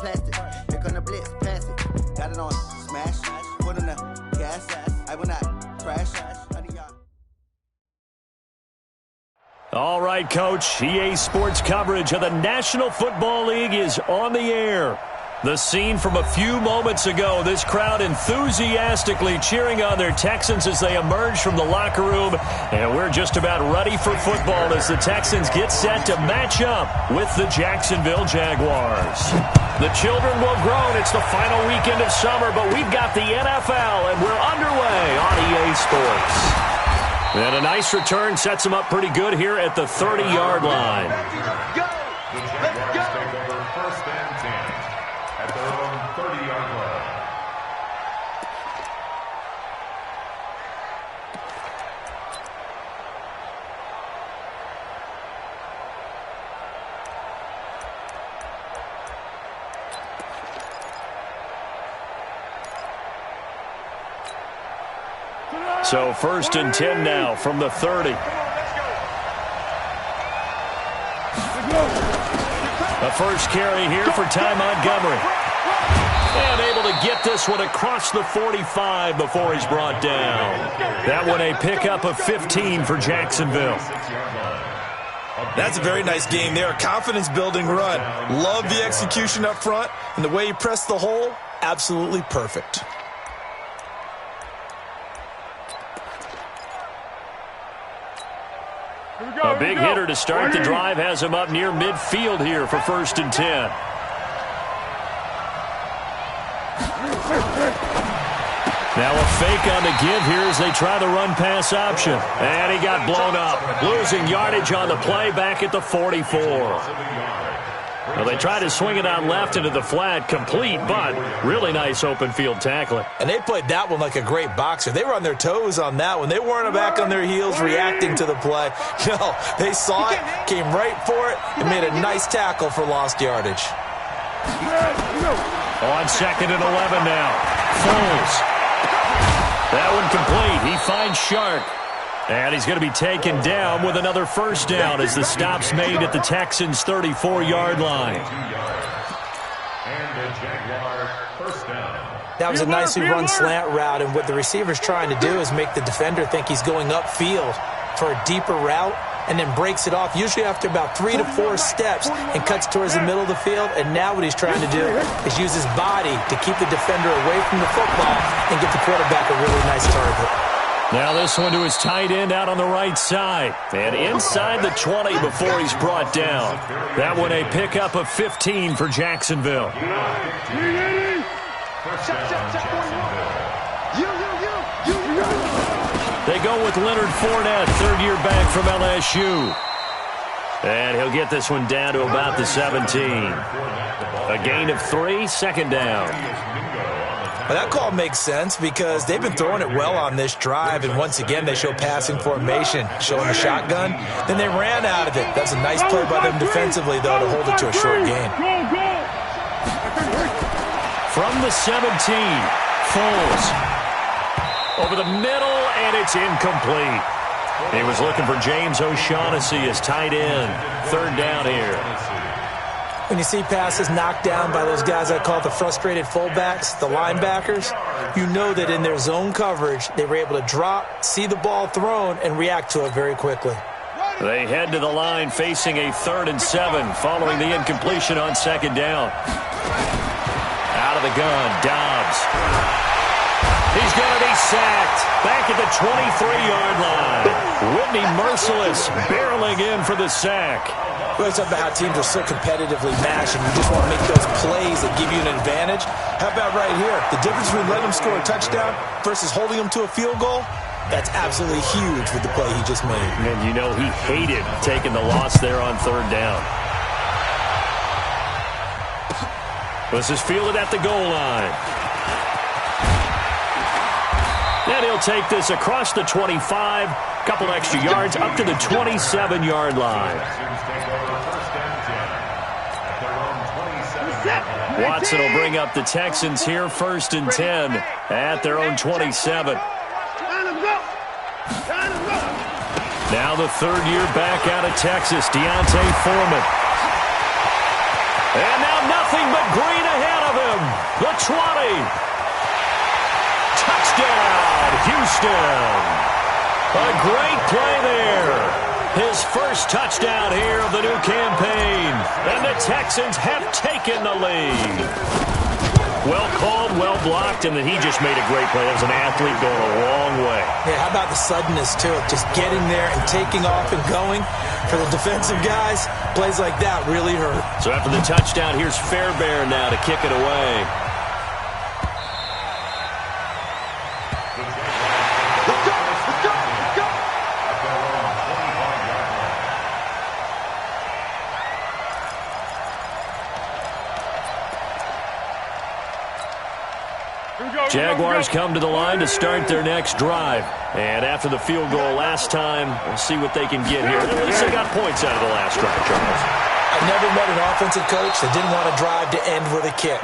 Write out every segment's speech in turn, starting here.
plastic. Here come the blitz, pass it. Got it on smash, put in the gas. I will not crash. All right, Coach. EA Sports coverage of the National Football League is on the air. The scene from a few moments ago, this crowd enthusiastically cheering on their Texans as they emerge from the locker room. And we're just about ready for football as the Texans get set to match up with the Jacksonville Jaguars. The children will groan. It's the final weekend of summer, but we've got the NFL, and we're underway on EA Sports. And a nice return sets them up pretty good here at the 30-yard line. Go! Let's go! Take over first and 10 at their own 30-yard line. So first and 10 now from the 30. A first carry here for Ty Montgomery. And able to get this one across the 45 before he's brought down. That one a pickup of 15 for Jacksonville. That's a very nice game there. Confidence-building run. Love the execution up front. And the way he pressed the hole, absolutely perfect. A big hitter to start the drive has him up near midfield here for first and 10. Now a fake on the give here as they try the run-pass option. And he got blown up. Losing yardage on the play back at the 44. Well, they tried to swing it out left into the flat, complete, but really nice open field tackling. And they played that one like a great boxer. They were on their toes on that one. They weren't back on their heels reacting to the play. No, they saw it, came right for it, and made a nice tackle for lost yardage. On second and 11 now. Foles. That one complete. He finds Shark. And he's going to be taken down with another first down as the stop's made at the Texans' 34-yard line. That was a nicely run slant route, and what the receiver's trying to do is make the defender think he's going upfield for a deeper route and then breaks it off, usually after about 3 to 4 steps, and cuts towards the middle of the field. And now what he's trying to do is use his body to keep the defender away from the football and give the quarterback a really nice target. Now this one to his tight end out on the right side. And inside the 20 before he's brought down. That one a pickup of 15 for Jacksonville. They go with Leonard Fournette, third-year back from LSU. And he'll get this one down to about the 17. A gain of 3, second down. Well, that call makes sense because they've been throwing it well on this drive, and once again they show passing formation, showing the shotgun. Then they ran out of it. That's a nice play by them defensively, though, to hold it to a short gain. From the 17, Foles. Over the middle, and it's incomplete. He was looking for James O'Shaughnessy as tight end. Third down here. When you see passes knocked down by those guys I call the frustrated fullbacks, the linebackers, you know that in their zone coverage, they were able to drop, see the ball thrown, and react to it very quickly. They head to the line facing a 3rd and 7 following the incompletion on second down. Out of the gun, Dobbs. He's going to be sacked back at the 23-yard line. Whitney Merciless barreling in for the sack. We always talk about how teams are so competitively matched and you just want to make those plays that give you an advantage. How about right here? The difference between letting them score a touchdown versus holding them to a field goal, that's absolutely huge with the play he just made. And you know he hated taking the loss there on third down. This is fielded at the goal line. And he'll take this across the 25, couple extra yards up to the 27-yard line. Watson will bring up the Texans here, 1st and 10 at their own 27. Now the third-year back out of Texas, Deontay Foreman. And now nothing but green ahead Touchdown, Houston. A great play there. His first touchdown here of the new campaign. And the Texans have taken the lead. Well called, well blocked, and then he just made a great play. That was an athlete going a long way. Yeah, how about the suddenness, too, of just getting there and taking off and going? For the defensive guys, plays like that really hurt. So after the touchdown, here's Fairbairn now to kick it away. Jaguars come to the line to start their next drive. And after the field goal last time, we'll see what they can get here. At least they got points out of the last drive, Charles. I've never met an offensive coach that didn't want to drive to end with a kick.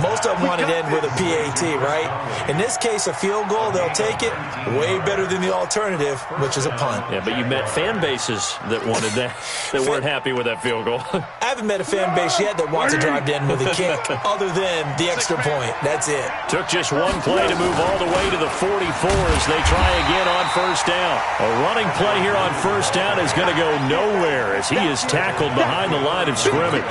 Most of them want to end with a PAT, right? In this case, a field goal, they'll take it. Way better than the alternative, which is a punt. Yeah, but you met fan bases that wanted that, that weren't happy with that field goal. I haven't met a fan base yet that wants to drive to end with a kick, other than the extra point. That's it. Took just one play to move all the way to the 44 as they try again on first down. A running play here on first down is going to go nowhere as he is tackled behind the line of scrimmage.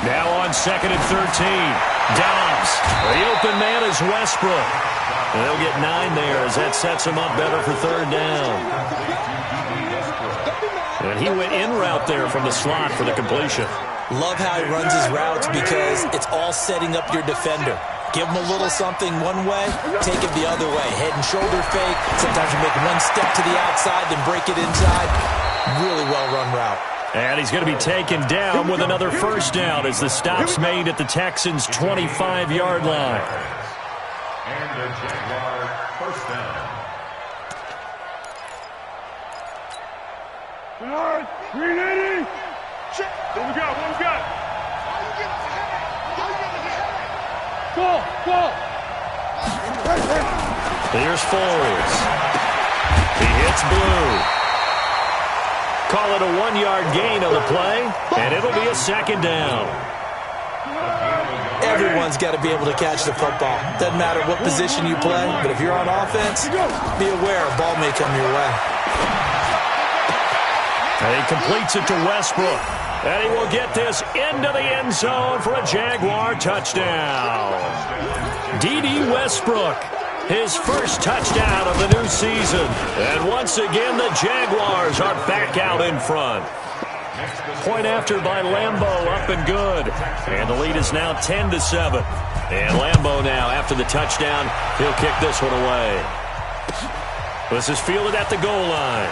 Now on 2nd and 13. Dobbs. The open man is Westbrook. And they'll get 9 there as that sets him up better for third down. And he went in route there from the slot for the completion. Love how he runs his routes because it's all setting up your defender. Give him a little something one way, take it the other way. Head and shoulder fake. Sometimes you make one step to the outside, then break it inside. Really well-run route. And he's going to be taken down with another first down as the stop's made at the Texans' 25-yard line. And the Jaguar first down. What we got? Go! Here's Foles. He hits Blue. Call it a 1-yard gain on the play, and it'll be a second down. Everyone's got to be able to catch the football. Doesn't matter what position you play, but if you're on offense, be aware a ball may come your way. And he completes it to Westbrook. And he will get this into the end zone for a Jaguar touchdown. D.D. Westbrook, his first touchdown of the new season. And once again, the Jaguars are back out in front. Point after by Lambeau, up and good. And the lead is now 10-7. And Lambeau now, after the touchdown, he'll kick this one away. This is fielded at the goal line.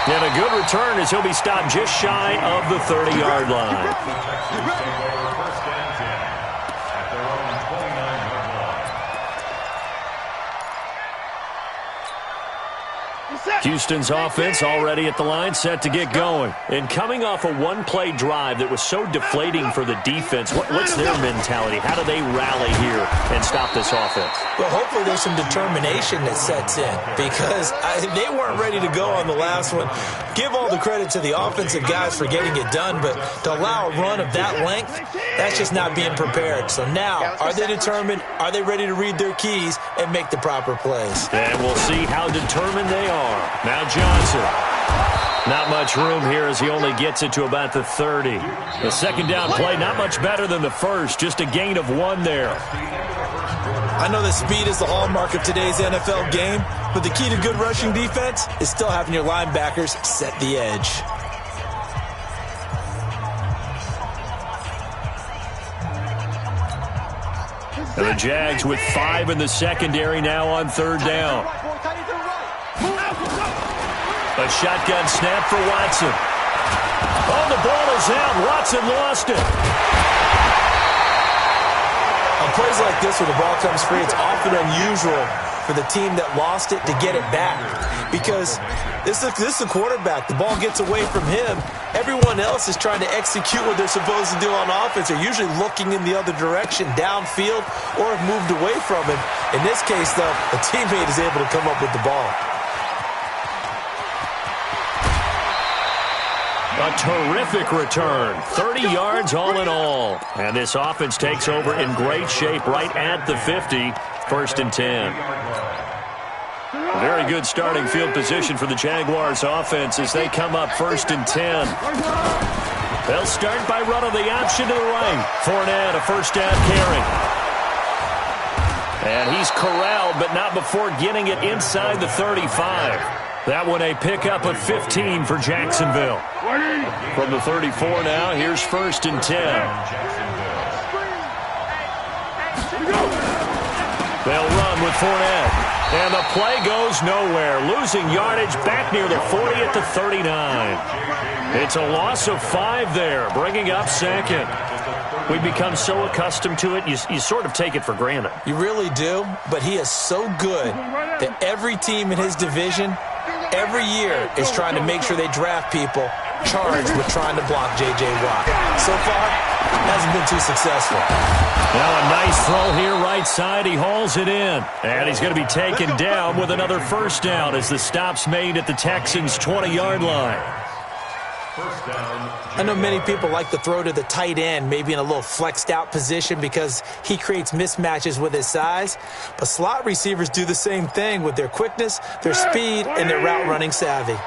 And a good return as he'll be stopped just shy of the 30-yard line. First and 10 at their own 29-yard line. Houston's offense already at the line, set to get going. And coming off a one-play drive that was so deflating for the defense, what's their mentality? How do they rally here and stop this offense? Well, hopefully there's some determination that sets in because they weren't ready to go on the last one. Give all the credit to the offensive guys for getting it done, but to allow a run of that length, that's just not being prepared. So now, are they determined? Are they ready to read their keys and make the proper plays? And we'll see how determined they are. Now Johnson. Not much room here as he only gets it to about the 30. The second down play, not much better than the first. Just a gain of 1 there. I know that speed is the hallmark of today's NFL game, but the key to good rushing defense is still having your linebackers set the edge. And the Jags with 5 in the secondary now on third down. A shotgun snap for Watson. Oh, the ball is out. Watson lost it. A plays like this, when the ball comes free, it's often unusual for the team that lost it to get it back. Because this is a quarterback. The ball gets away from him. Everyone else is trying to execute what they're supposed to do on offense. They're usually looking in the other direction, downfield, or have moved away from him. In this case, though, a teammate is able to come up with the ball. A terrific return. 30 yards all in all. And this offense takes over in great shape right at the 50. 1st and 10. Very good starting field position for the Jaguars offense as they come up 1st and 10. They'll start by running the option to the right. Fournette, a first down carry. And he's corralled, but not before getting it inside the 35. That one a pickup of 15 for Jacksonville. From the 34 now, here's 1st and 10. They'll run with Fournette. And the play goes nowhere. Losing yardage back near the 40 at the 39. It's a loss of 5 there, bringing up 2nd. We become so accustomed to it, you sort of take it for granted. You really do, but he is so good that every team in his division every year is trying to make sure they draft people charged with trying to block J.J. Watt. So far, hasn't been too successful. Now a nice throw here right side. He hauls it in. And he's going to be taken down with another first down as the stop's made at the Texans' 20-yard line. I know many people like to throw to the tight end, maybe in a little flexed out position because he creates mismatches with his size. But slot receivers do the same thing with their quickness, their speed, and their route running savvy.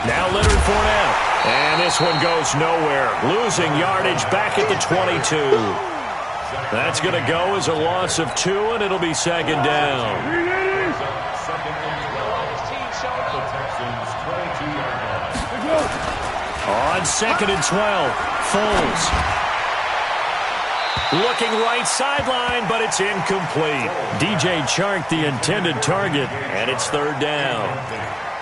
Now Leonard Fournette. And this one goes nowhere. Losing yardage back at the 22. That's going to go as a loss of 2, and it'll be 2nd down. On 2nd and 12, Foles. Looking right sideline, but it's incomplete. DJ Chark, the intended target, and it's 3rd down.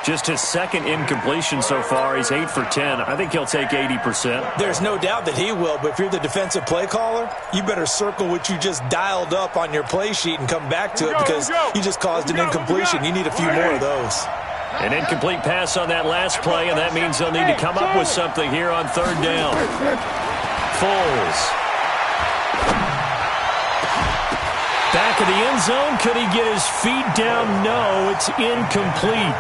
Just his 2nd incompletion so far. He's 8 for 10. I think he'll take 80%. There's no doubt that he will, but if you're the defensive play caller, you better circle what you just dialed up on your play sheet and come back to it because you just caused an incompletion. You need a few more of those. An incomplete pass on that last play, and that means they'll need to come up with something here on 3rd down. Foles. Back of the end zone. Could he get his feet down? No, it's incomplete.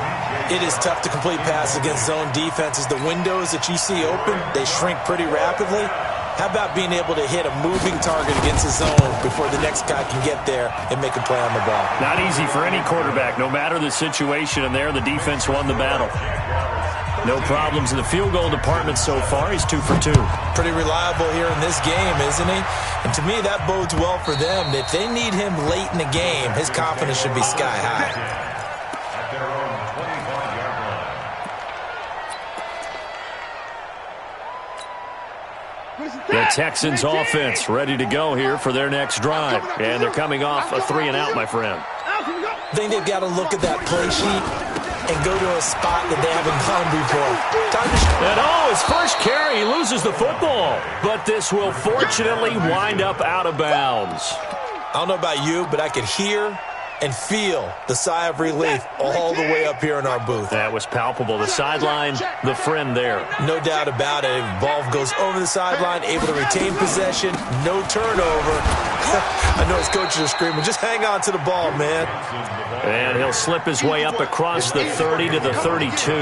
It is tough to complete passes against zone defenses. The windows that you see open, they shrink pretty rapidly. How about being able to hit a moving target against the zone before the next guy can get there and make a play on the ball? Not easy for any quarterback, no matter the situation, and there the defense won the battle. No problems in the field goal department so far. He's 2 for 2. Pretty reliable here in this game, isn't he? And to me, that bodes well for them. If they need him late in the game, his confidence should be sky high. The Texans offense ready to go here for their next drive. And they're coming off a 3 and out, my friend. I think they've got to look at that play sheet and go to a spot that they haven't gone before. And his first carry, he loses the football. But this will fortunately wind up out of bounds. I don't know about you, but I could hear and feel the sigh of relief all the way up here in our booth. That was palpable. The sideline, the friend there. No doubt about it. Ball goes over the sideline, able to retain possession, no turnover. I know his coaches are screaming, just hang on to the ball, man. And he'll slip his way up across the 30 to the 32.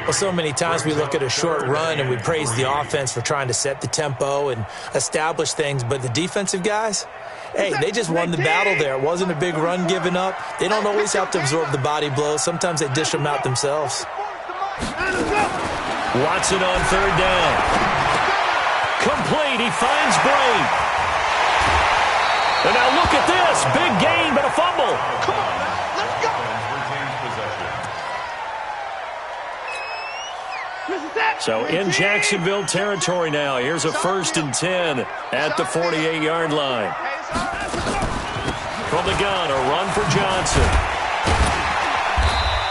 Well, so many times we look at a short run and we praise the offense for trying to set the tempo and establish things, but the defensive guys, hey, they just won the battle there. It wasn't a big run given up. They don't always have to absorb the body blows. Sometimes they dish them out themselves. Watson on 3rd down. Complete. He finds Bray. And now look at this. Big gain, but a fumble. Come on, let's go. So in Jacksonville territory now. Here's a 1st and 10 at the 48-yard line. From the gun, a run for Johnson.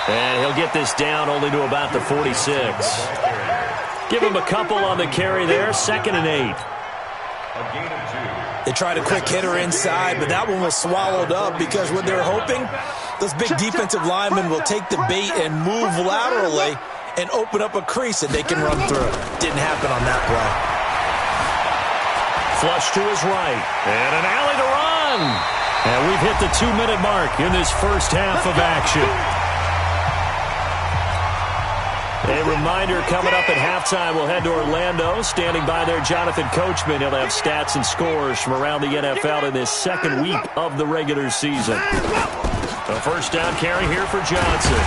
And he'll get this down only to about the 46. Give him a couple on the carry there, 2nd and 8. They tried a quick hitter inside, but that one was swallowed up because what they're hoping, those big defensive linemen will take the bait and move laterally and open up a crease that they can run through. Didn't happen on that play. Flush to his right, and an alley to run. And we've hit the 2-minute mark in this first half of action. A reminder coming up at halftime, we'll head to Orlando. Standing by there, Jonathan Coachman. He'll have stats and scores from around the NFL in this second week of the regular season. A first down carry here for Johnson.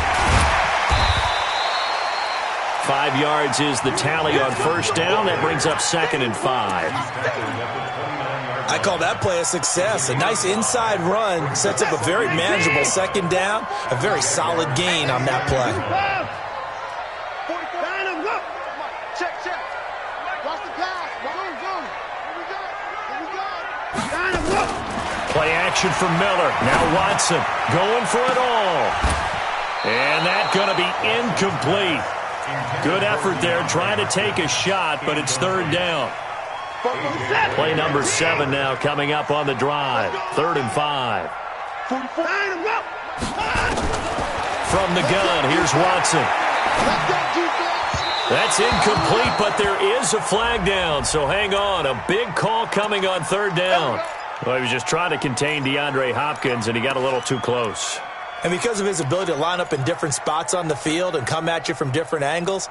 5 yards is the tally on first down. That brings up 2nd and 5. I call that play a success. A nice inside run sets up a very manageable second down. A very solid gain on that play. Play action for Miller. Now Watson going for it all. And that's going to be incomplete. Good effort there trying to take a shot, but it's 3rd down. Play number 7 now coming up on the drive. 3rd and 5. From the gun, here's Watson. That's incomplete, but there is a flag down, so hang on. A big call coming on 3rd down. Well, he was just trying to contain DeAndre Hopkins, and he got a little too close. And because of his ability to line up in different spots on the field and come at you from different angles,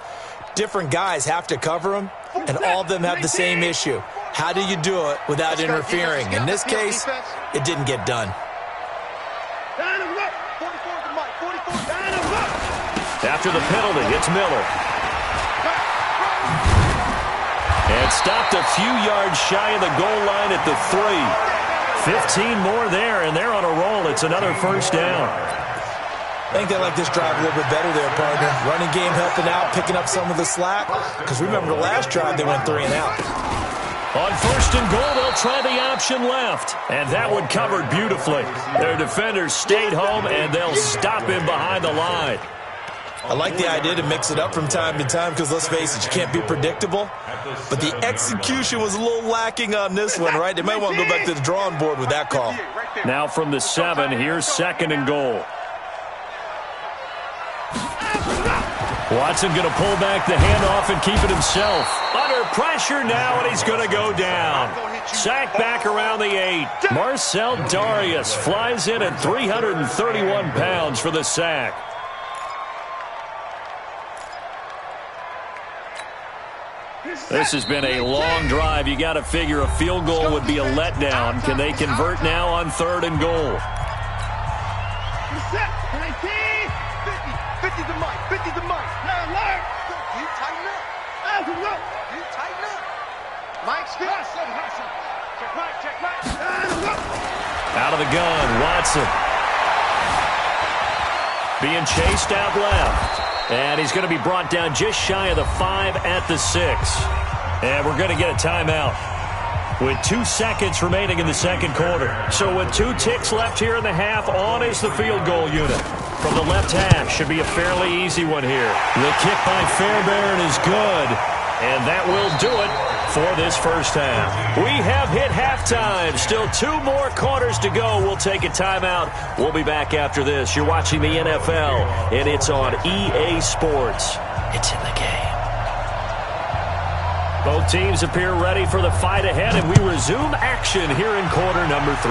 different guys have to cover him, and all of them have the same issue. How do you do it without interfering? In this case, it didn't get done. After the penalty, it's Miller. And stopped a few yards shy of the goal line at the 3. 15 more there, and they're on a roll. It's another first down. I think they like this drive a little bit better there, partner. Running game helping out, picking up some of the slack. Because remember the last drive, they went 3 and out. On 1st and goal, they'll try the option left. And that one covered beautifully. Their defenders stayed home, and they'll stop him behind the line. I like the idea to mix it up from time to time because, let's face it, you can't be predictable. But the execution was a little lacking on this one, right? They might want to go back to the drawing board with that call. Now from the 7, here's 2nd and goal. Watson going to pull back the handoff and keep it himself. Under pressure now, and he's going to go down. Sack back around the 8. Marcel Darius flies in at 331 pounds for the sack. This has been a long drive. You got to figure a field goal would be a letdown. Can they convert now on 3rd and goal? 50 to Mike. 50 to Mike. You tighten up. You tighten up. Mike, still. Check right, check right. Out of the gun, Watson. Being chased out left. And he's going to be brought down just shy of the 5 at the 6. And we're going to get a timeout with 2 seconds remaining in the second quarter. So with 2 ticks left here in the half, on is the field goal unit. From the left hash, should be a fairly easy one here. The kick by Fairbairn is good. And that will do it for this first half. We have hit halftime. Still 2 more quarters to go. We'll take a timeout. We'll be back after this. You're watching the NFL, and it's on EA Sports. It's in the game. Both teams appear ready for the fight ahead, and we resume action here in quarter number 3.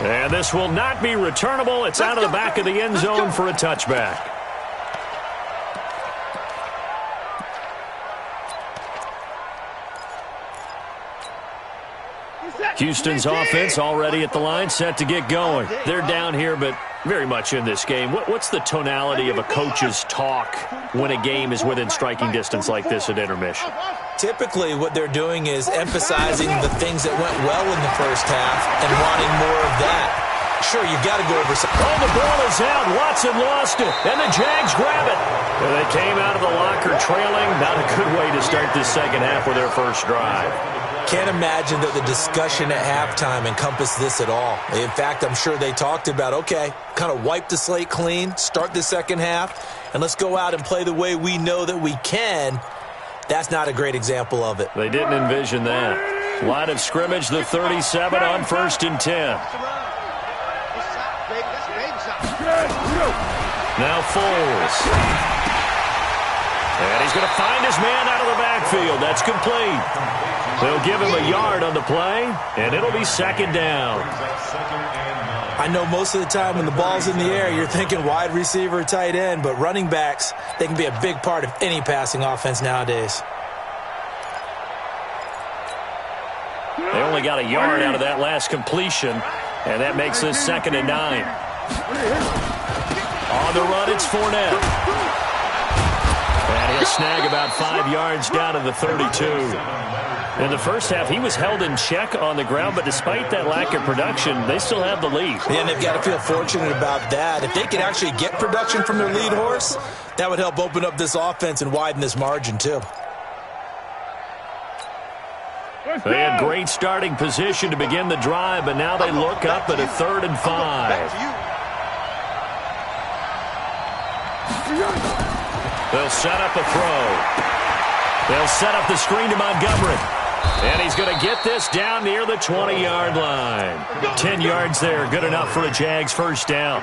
And this will not be returnable. It's out of the back of the end zone for a touchback. Houston's offense already at the line, set to get going. They're down here, but very much in this game. What's the tonality of a coach's talk when a game is within striking distance like this at intermission? Typically, what they're doing is emphasizing the things that went well in the first half and wanting more of that. Sure, you've got to go over some. Oh, the ball is out. Watson lost it, and the Jags grab it. Well, they came out of the locker trailing. Not a good way to start this second half with their first drive. Can't imagine that the discussion at halftime encompassed this at all. In fact, I'm sure they talked about, okay, kind of wipe the slate clean, start the second half, and let's go out and play the way we know that we can. That's not a great example of it. They didn't envision that. Line of scrimmage, the 37 on 1st and 10. Now Foles. And he's going to find his man out of the backfield. That's complete. They'll give him a yard on the play, and it'll be second down. I know most of the time when the ball's in the air, you're thinking wide receiver, tight end, but running backs, they can be a big part of any passing offense nowadays. They only got a yard out of that last completion, and that makes this 2nd and 9. On the run, it's Fournette. And he'll snag about 5 yards down to the 32. In the first half, he was held in check on the ground, but despite that lack of production, they still have the lead. Yeah, and they've got to feel fortunate about that. If they could actually get production from their lead horse, that would help open up this offense and widen this margin, too. They had great starting position to begin the drive, but now they look up at a 3rd and 5. They'll set up a throw. They'll set up the screen to Montgomery. And he's going to get this down near the 20-yard line. 10 yards there, good enough for a Jags first down.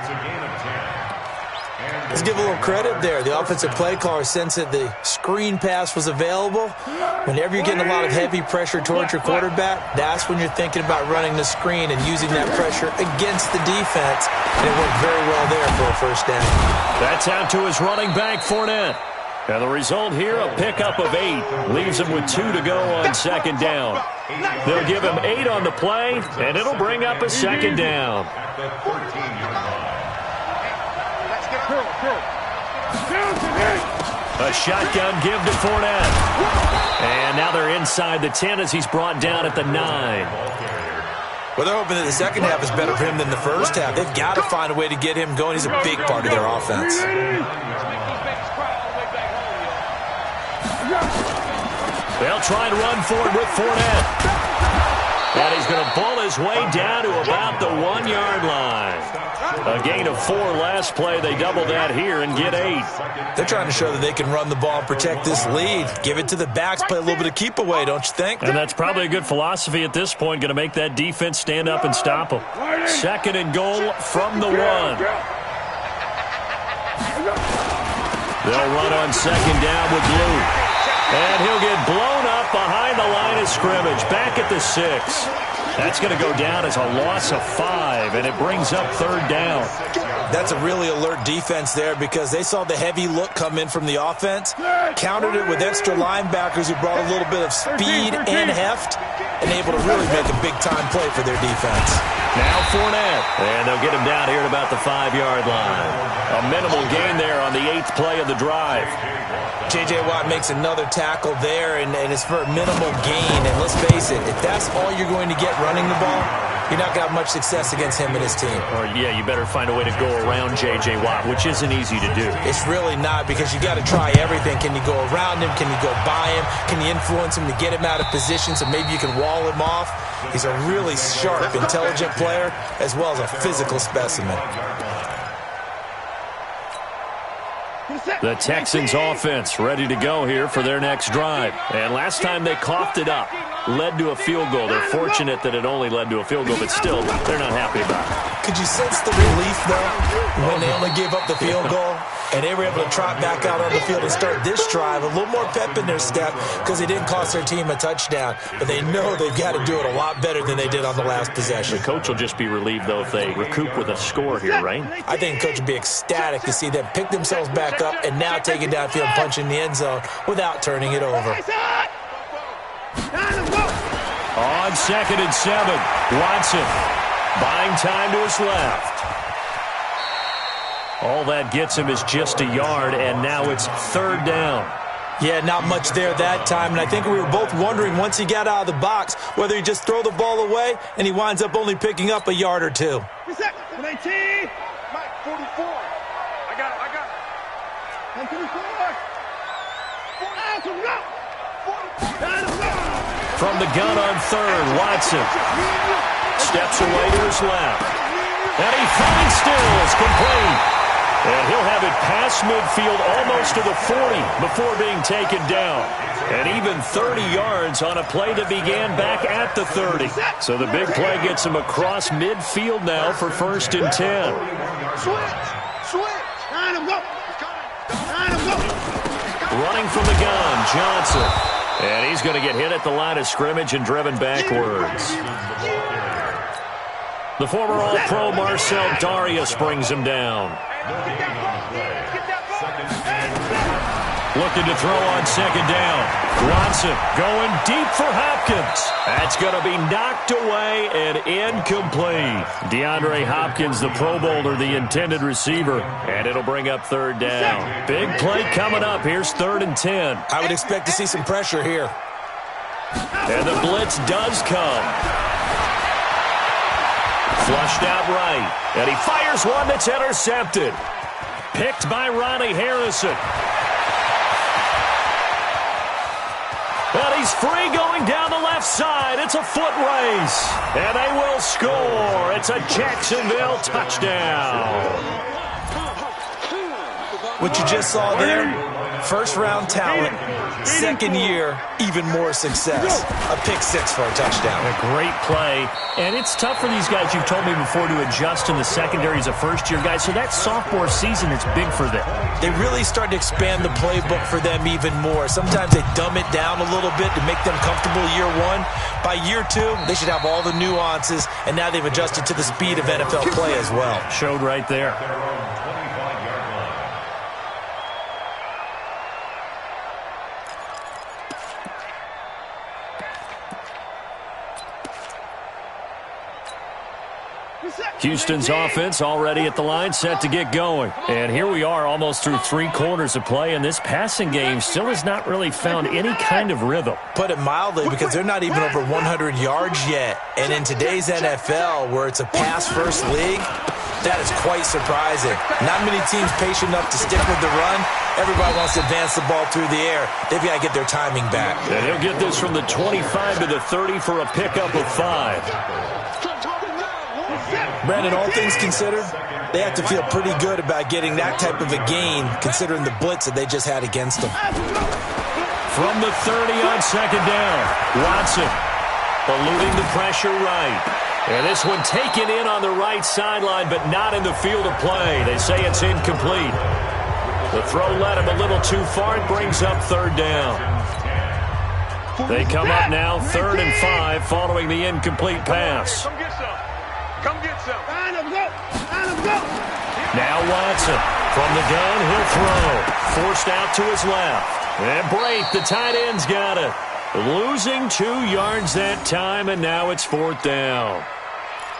Let's give a little credit there. The offensive play caller sensed that the screen pass was available. Whenever you're getting a lot of heavy pressure towards your quarterback, that's when you're thinking about running the screen and using that pressure against the defense. And it worked very well there for a first down. That's out to his running back, Fournette. And the result here, a pickup of 8. Leaves him with 2 to go on 2nd down. They'll give him 8 on the play, and it'll bring up a 2nd down. A shotgun give to Fournette. And now they're inside the 10 as he's brought down at the 9. Well, they're hoping that the second half is better for him than the first half. They've got to find a way to get him going. He's a big part of their offense. They'll try and run forward with Fournette. And he's going to pull his way down to about the 1-yard line. A gain of 4 last play. They double that here and get 8. They're trying to show that they can run the ball and protect this lead. Give it to the backs, play a little bit of keep away, don't you think? And that's probably a good philosophy at this point. Going to make that defense stand up and stop them. 2nd and goal from the 1. They'll run on 2nd down with Lou. And he'll get blown up behind the line of scrimmage. Back at the 6. That's going to go down as a loss of 5, and it brings up 3rd down. That's a really alert defense there because they saw the heavy look come in from the offense, countered it with extra linebackers who brought a little bit of speed and heft, and able to really make a big-time play for their defense. Now Fournette, and they'll get him down here at about the 5-yard line. A minimal gain there on the 8th play of the drive. J.J. Watt makes another tackle there, and it's for a minimal gain. And let's face it, if that's all you're going to get running the ball, you're not going to have much success against him and his team. Or, yeah, you better find a way to go around J.J. Watt, which isn't easy to do. It's really not because you got to try everything. Can you go around him? Can you go by him? Can you influence him to get him out of position so maybe you can wall him off? He's a really sharp, intelligent player as well as a physical specimen. The Texans offense ready to go here for their next drive. And last time they coughed it up, led to a field goal. They're fortunate that it only led to a field goal, but still, they're not happy about it. Could you sense the relief, though, when they only gave up the field goal and they were able to trot back out on the field and start this drive? A little more pep in their step because they didn't cost their team a touchdown, but they know they've got to do it a lot better than they did on the last possession. The coach will just be relieved, though, if they recoup with a score here, right? I think the coach would be ecstatic to see them pick themselves back up and now take it downfield and punch in the end zone without turning it over. On 2nd and 7, Watson buying time to his left. All that gets him is just a yard, and now it's 3rd down. Yeah, not much there that time, and I think we were both wondering once he got out of the box whether he just throw the ball away and he winds up only picking up a yard or 2. 19. Mike, 44. I got it. 44. 44. From the gun on third, Watson steps away to his left. And he finds Stills, complete. And he'll have it past midfield almost to the 40 before being taken down. And even 30 yards on a play that began back at the 30. So the big play gets him across midfield now for 1st and 10. Running from the gun, Johnson. And he's going to get hit at the line of scrimmage and driven backwards. The former All-Pro Marcel Darius brings him down. Looking to throw on 2nd down. Watson going deep for Hopkins. That's going to be knocked away and incomplete. DeAndre Hopkins, the Pro Bowler, the intended receiver, and it'll bring up 3rd down. Big play coming up. Here's 3rd and 10. I would expect to see some pressure here. And the blitz does come. Flushed out right. And he fires one that's intercepted. Picked by Ronnie Harrison. And he's free going down the left side. It's a foot race. And they will score. It's a Jacksonville touchdown. What you just saw there, 1st-round talent, 2nd year, even more success. A pick 6 for a touchdown. A great play. And it's tough for these guys, you've told me before, to adjust in the secondary as a first-year guy. So that sophomore season is big for them. They really start to expand the playbook for them even more. Sometimes they dumb it down a little bit to make them comfortable year 1. By year 2, they should have all the nuances, and now they've adjusted to the speed of NFL play as well. Showed right there. Houston's offense already at the line, set to get going. And here we are almost through 3 quarters of play, and this passing game still has not really found any kind of rhythm. Put it mildly, because they're not even over 100 yards yet. And in today's NFL, where it's a pass-first league, that is quite surprising. Not many teams patient enough to stick with the run. Everybody wants to advance the ball through the air. They've got to get their timing back. And he'll get this from the 25 to the 30 for a pickup of 5. Brandon, all things considered, they have to feel pretty good about getting that type of a gain, considering the blitz that they just had against them. From the 30 on 2nd down, Watson eluding the pressure right. And this one taken in on the right sideline, but not in the field of play. They say it's incomplete. The throw led him a little too far. It brings up 3rd down. They come up now 3rd and 5 following the incomplete pass. Come get some. Now Watson from the gun, he'll throw. Forced out to his left. And Brate, the tight end's got it. Losing 2 yards that time, and now it's 4th down.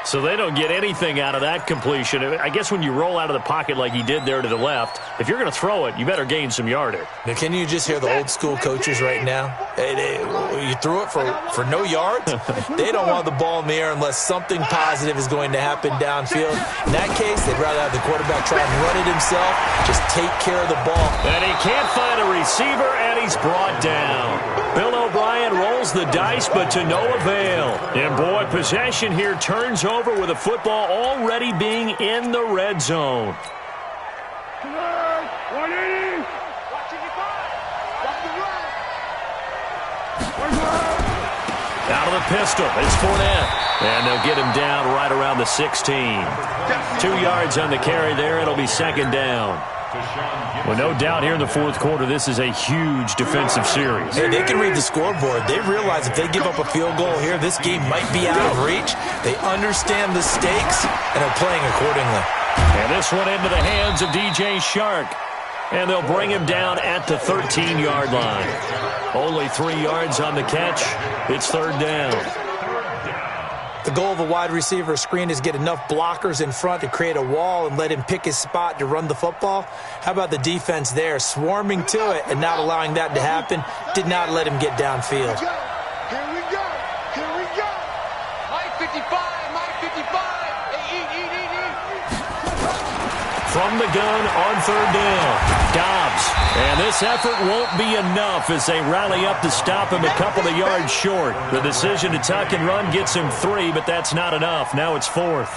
So they don't get anything out of that completion. I guess when you roll out of the pocket like he did there to the left, if you're going to throw it, you better gain some yardage. Now, can you just hear the old school coaches right now? You threw it for no yards? They don't want the ball in the air unless something positive is going to happen downfield. In that case, they'd rather have the quarterback try and run it himself, just take care of the ball. And he can't find a receiver, and he's brought down. Bill O'Brien rolls the dice, but to no avail. And boy, possession here turns over with the football already being in the red zone. Out of the pistol, it's Fournette. And they'll get him down right around the 16. 2 yards on the carry there. It'll be 2nd down. Well, no doubt here in the 4th quarter, this is a huge defensive series. Hey, they can read the scoreboard. They realize if they give up a field goal here, this game might be out of reach. They understand the stakes and are playing accordingly. And this one into the hands of DJ Shark. And they'll bring him down at the 13-yard line. Only 3 yards on the catch. It's 3rd down. The goal of a wide receiver screen is get enough blockers in front to create a wall and let him pick his spot to run the football. How about the defense there, swarming to it and not allowing that to happen? Did not let him get downfield. Here we go. Here we go. Mike 55. Mike 55. Hey, eat. from the gun on third down. Dobbs. And this effort won't be enough as they rally up to stop him a couple of yards short. The decision to tuck and run gets him 3, but that's not enough. Now it's 4th.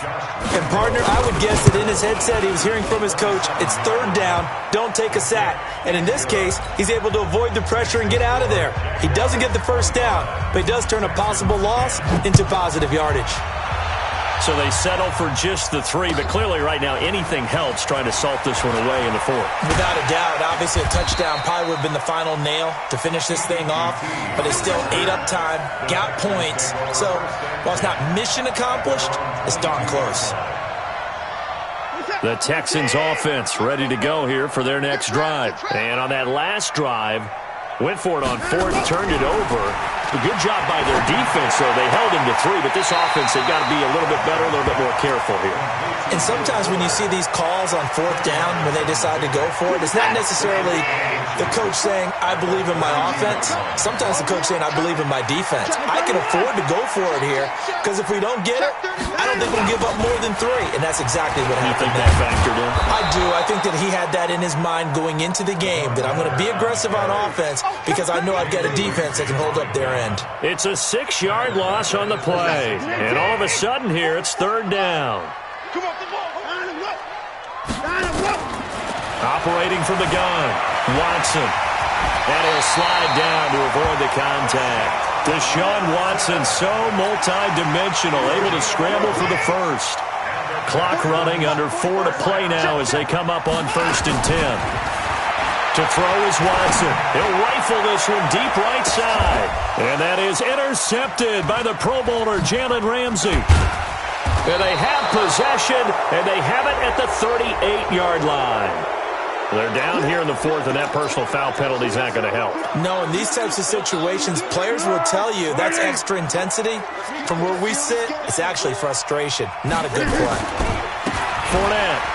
And, partner, I would guess that in his headset he was hearing from his coach, it's third down, don't take a sack. And in this case, he's able to avoid the pressure and get out of there. He doesn't get the first down, but he does turn a possible loss into positive yardage. So they settle for just the 3, but clearly right now anything helps trying to salt this one away in the 4th. Without a doubt, obviously a touchdown probably would have been the final nail to finish this thing off, but it's still ate up time, got points. So while it's not mission accomplished, it's darn close. The Texans offense ready to go here for their next drive. And on that last drive, went for it on 4th, turned it over. A good job by their defense, though. They held him to 3, but this offense, they've got to be a little bit better, a little bit more careful here. And sometimes when you see these calls on 4th down, when they decide to go for it, it's not necessarily the coach saying, I believe in my offense. Sometimes the coach saying, I believe in my defense. I can afford to go for it here, because if we don't get it, I don't think we'll give up more than 3. And that's exactly what happened. You think that factored in? I do. I think that he had that in his mind going into the game, that I'm going to be aggressive on offense because I know I've got a defense that can hold up their end. It's a 6-yard loss on the play. And all of a sudden here, it's third down. Operating from the gun, Watson. And he'll slide down to avoid the contact. Deshaun Watson, so multi-dimensional, able to scramble for the first. Clock running, under 4 to play now as they come up on 1st and 10. To throw is Watson. He'll rifle this one deep right side. And that is intercepted by the Pro Bowler, Jalen Ramsey. And they have possession, and they have it at the 38-yard line. They're down here in the 4th, and that personal foul penalty is not going to help. No, in these types of situations, players will tell you that's extra intensity. From where we sit, it's actually frustration. Not a good play. Fournette.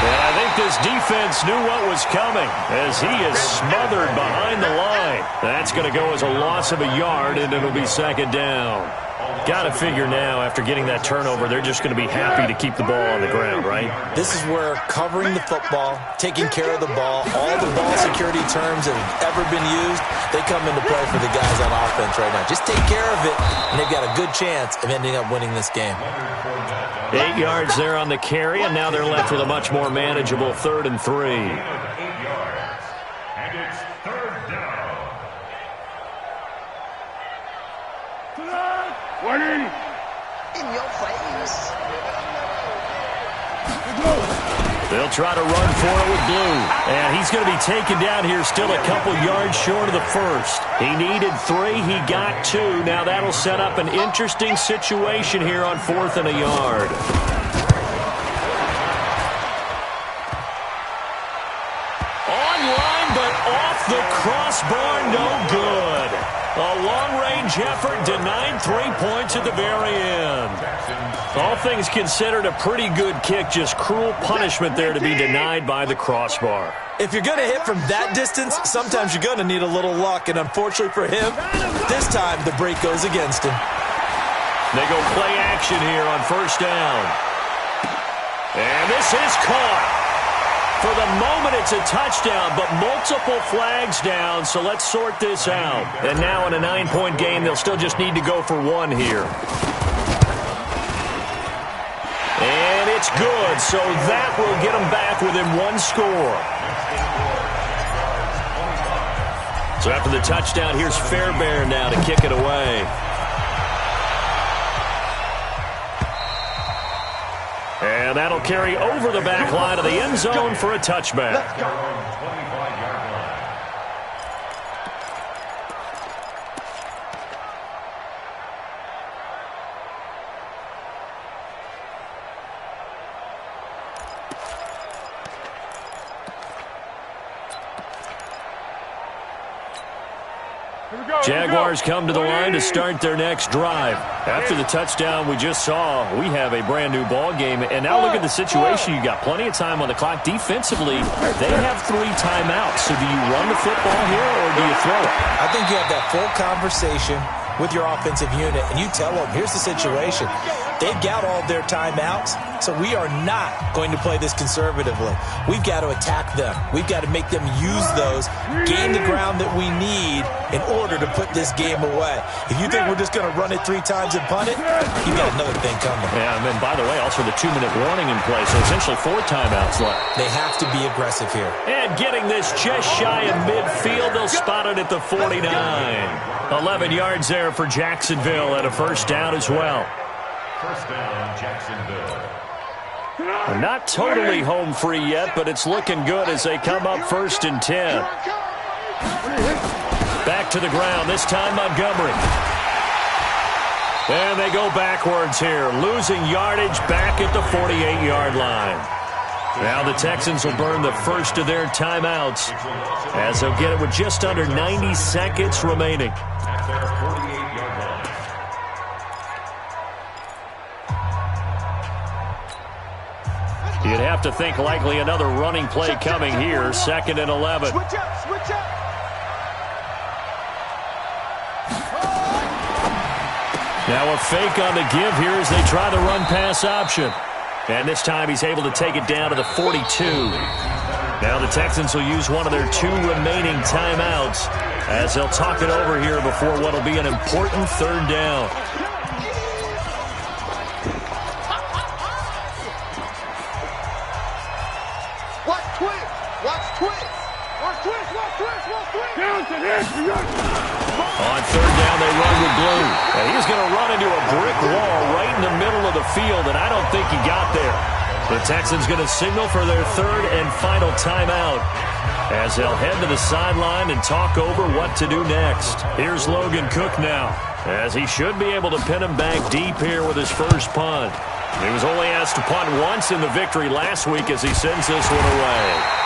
And I think this defense knew what was coming as he is smothered behind the line. That's going to go as a loss of a yard, and it'll be 2nd down. Got to figure now, after getting that turnover, they're just going to be happy to keep the ball on the ground, right? This is where covering the football, taking care of the ball, all the ball security terms that have ever been used, they come into play for the guys on offense right now. Just take care of it, and they've got a good chance of ending up winning this game. 8 yards there on the carry, and now they're left with a much more manageable 3rd and 3. 8 yards, and it's 3rd down. In your face. They'll try to run for it with Blue. And he's going to be taken down here still a couple yards short of the first. He needed 3. He got 2. Now that'll set up an interesting situation here on 4th and a yard. Online, but off the crossbar, no good. A long-range effort denied 3 points at the very end. All things considered, a pretty good kick, just cruel punishment there to be denied by the crossbar. If you're going to hit from that distance, sometimes you're going to need a little luck, and unfortunately for him, this time the break goes against him. They go play action here on 1st down. And this is caught. For the moment, it's a touchdown, but multiple flags down, so let's sort this out. And now in a 9-point game, they'll still just need to go for 1 here. And it's good, so that will get them back within 1 score. So after the touchdown, here's Fairbairn now to kick it away. And that'll carry over the back line of the end zone for a touchback. Jaguars come to the line to start their next drive. After the touchdown we just saw, we have a brand-new ball game. And now look at the situation. You got plenty of time on the clock. Defensively, they have 3 timeouts. So do you run the football here or do you throw it? I think you have that full conversation with your offensive unit and you tell them, here's the situation. They've got all of their timeouts, so we are not going to play this conservatively. We've got to attack them. We've got to make them use those, gain the ground that we need in order to put this game away. If you think we're just going to run it 3 times and punt it, you've got another thing coming. Yeah, and then, by the way, also the 2-minute warning in play, so essentially 4 timeouts left. They have to be aggressive here. And getting this just shy of midfield, they'll spot it at the 49. 11 yards there for Jacksonville and a first down as well. First down, Jacksonville. Not totally home free yet, but it's looking good as they come up 1st and 10. Back to the ground, this time Montgomery. And they go backwards here, losing yardage back at the 48-yard line. Now the Texans will burn the first of their timeouts as they'll get it with just under 90 seconds remaining. At their 48-yard line. You'd have to think likely another running play coming here, 2nd and 11. Switch up, switch up. Now a fake on the give here as they try the run-pass option. And this time he's able to take it down to the 42. Now the Texans will use one of their 2 remaining timeouts as they'll talk it over here before what will be an important 3rd down. Watch twist, watch twist. Watch twist, watch twist, watch twist. On 3rd down, they run with Blue. And he's going to run into a brick wall right in the middle of the field, and I don't think he got there. The Texans going to signal for their 3rd and final timeout as they'll head to the sideline and talk over what to do next. Here's Logan Cook now, as he should be able to pin him back deep here with his first punt. He was only asked to punt once in the victory last week as he sends this one away.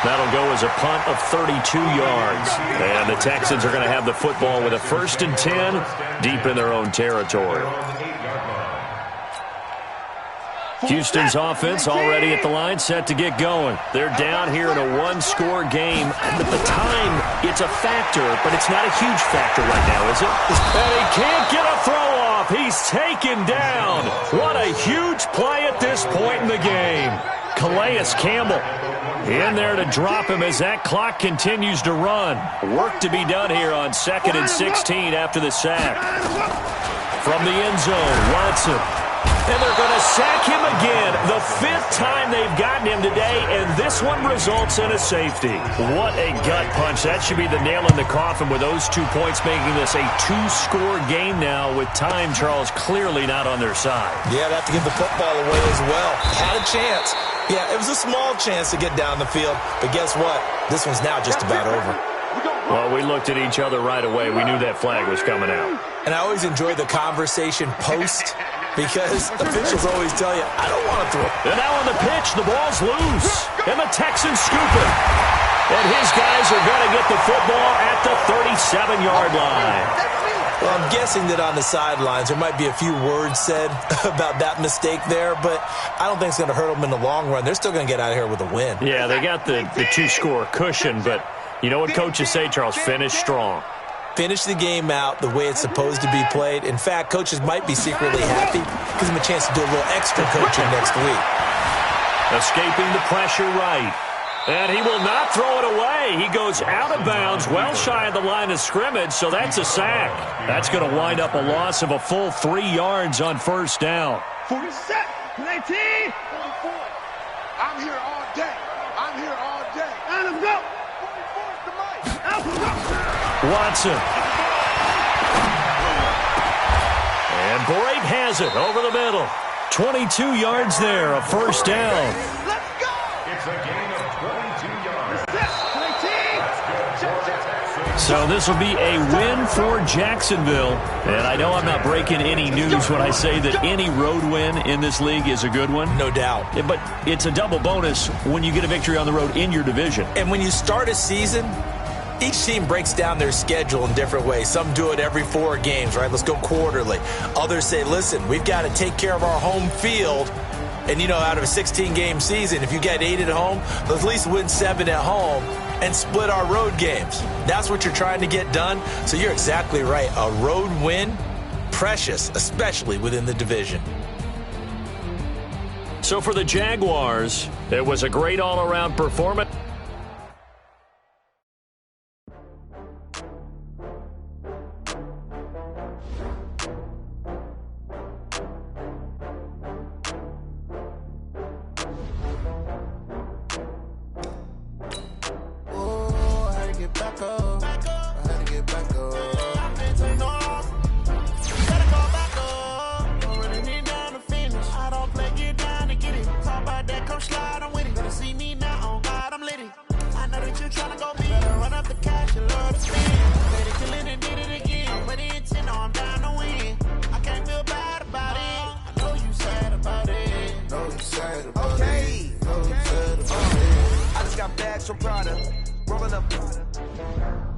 That'll go as a punt of 32 yards. And the Texans are going to have the football with a 1st and 10 deep in their own territory. Houston's offense already at the line, set to get going. They're down here in a 1-score game. And at the time, it's a factor, but it's not a huge factor right now, is it? And he can't get a throw off. He's taken down. What a huge play at this point in the game. Calais Campbell in there to drop him as that clock continues to run. Work to be done here on 2nd and 16 after the sack. From the end zone, Watson. And they're going to sack him again. The 5th time they've gotten him today, and this one results in a safety. What a gut punch. That should be the nail in the coffin with those 2 points, making this a 2-score game now with time, Charles, clearly not on their side. Yeah, they have to give the football away as well. Had a chance. Yeah, it was a small chance to get down the field, but guess what? This one's now just about over. Well, we looked at each other right away. We knew that flag was coming out. And I always enjoy the conversation post because officials always tell you, I don't want to throw. And now on the pitch, the ball's loose. And the Texans scoop it. And his guys are going to get the football at the 37-yard line. Well, I'm guessing that on the sidelines there might be a few words said about that mistake there, but I don't think it's going to hurt them in the long run. They're still going to get out of here with a win. Yeah, they got the 2-score cushion, but you know what coaches say, Charles? Finish strong. Finish the game out the way it's supposed to be played. In fact, coaches might be secretly happy. Gives them a chance to do a little extra coaching next week. Escaping the pressure right. And he will not throw it away. He goes out of bounds, well shy of the line of scrimmage, so that's a sack. That's going to wind up a loss of a full 3 yards on 1st down. 47, 19, 44. I'm here all day. I'm here all day. And let's go. 44's the mic. Watson. And Boyd has it over the middle. 22 yards there, a 1st down. Let's go. It's a gain of 22 yards. 19. So this will be a win for Jacksonville. And I know I'm not breaking any news when I say that any road win in this league is a good one. No doubt. But it's a double bonus when you get a victory on the road in your division. And when you start a season, each team breaks down their schedule in different ways. Some do it every 4 games, right? Let's go quarterly. Others say, listen, we've got to take care of our home field. And, you know, out of a 16-game season, if you get 8 at home, let's at least win 7 at home. and split our road games. That's what you're trying to get done. So you're exactly right. A road win, precious, especially within the division. So for the Jaguars, it was a great all-around performance.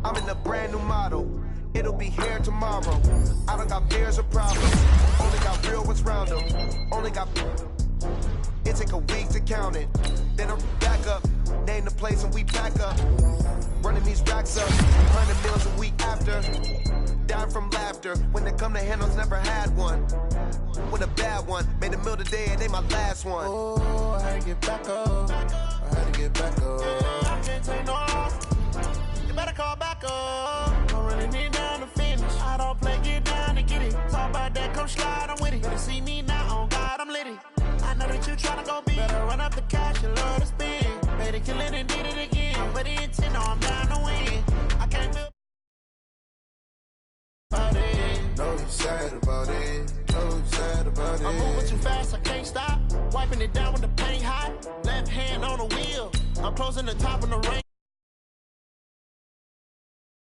I'm in a brand new model. It'll be here tomorrow. I don't got fears or problems. Only got real ones round them. Only got. It take a week to count it. Then I'm back up. Name the place and we pack up. Running these racks up. 100 meals a week after. Dying from laughter. When they come to handles, never had one. With a bad one. Made a meal today and they my last one. Oh, I had to get back up. I had to get back up. I can't take no. You better call back up. I'm running it down to finish. I don't play, get down to get it. Talk about that, come slide, I'm with it. Better see me now, on God, I'm litty. I know that you tryna go big. Better run up the cash, you love to spend. Made it, kill it, and did it again. But the intent, no, I'm down to win. I can't feel about it. No, you sad about it. No, you sad about it. I'm moving too fast, I can't stop. Wiping it down with the paint hot. Left hand on the wheel. I'm closing the top of the rain.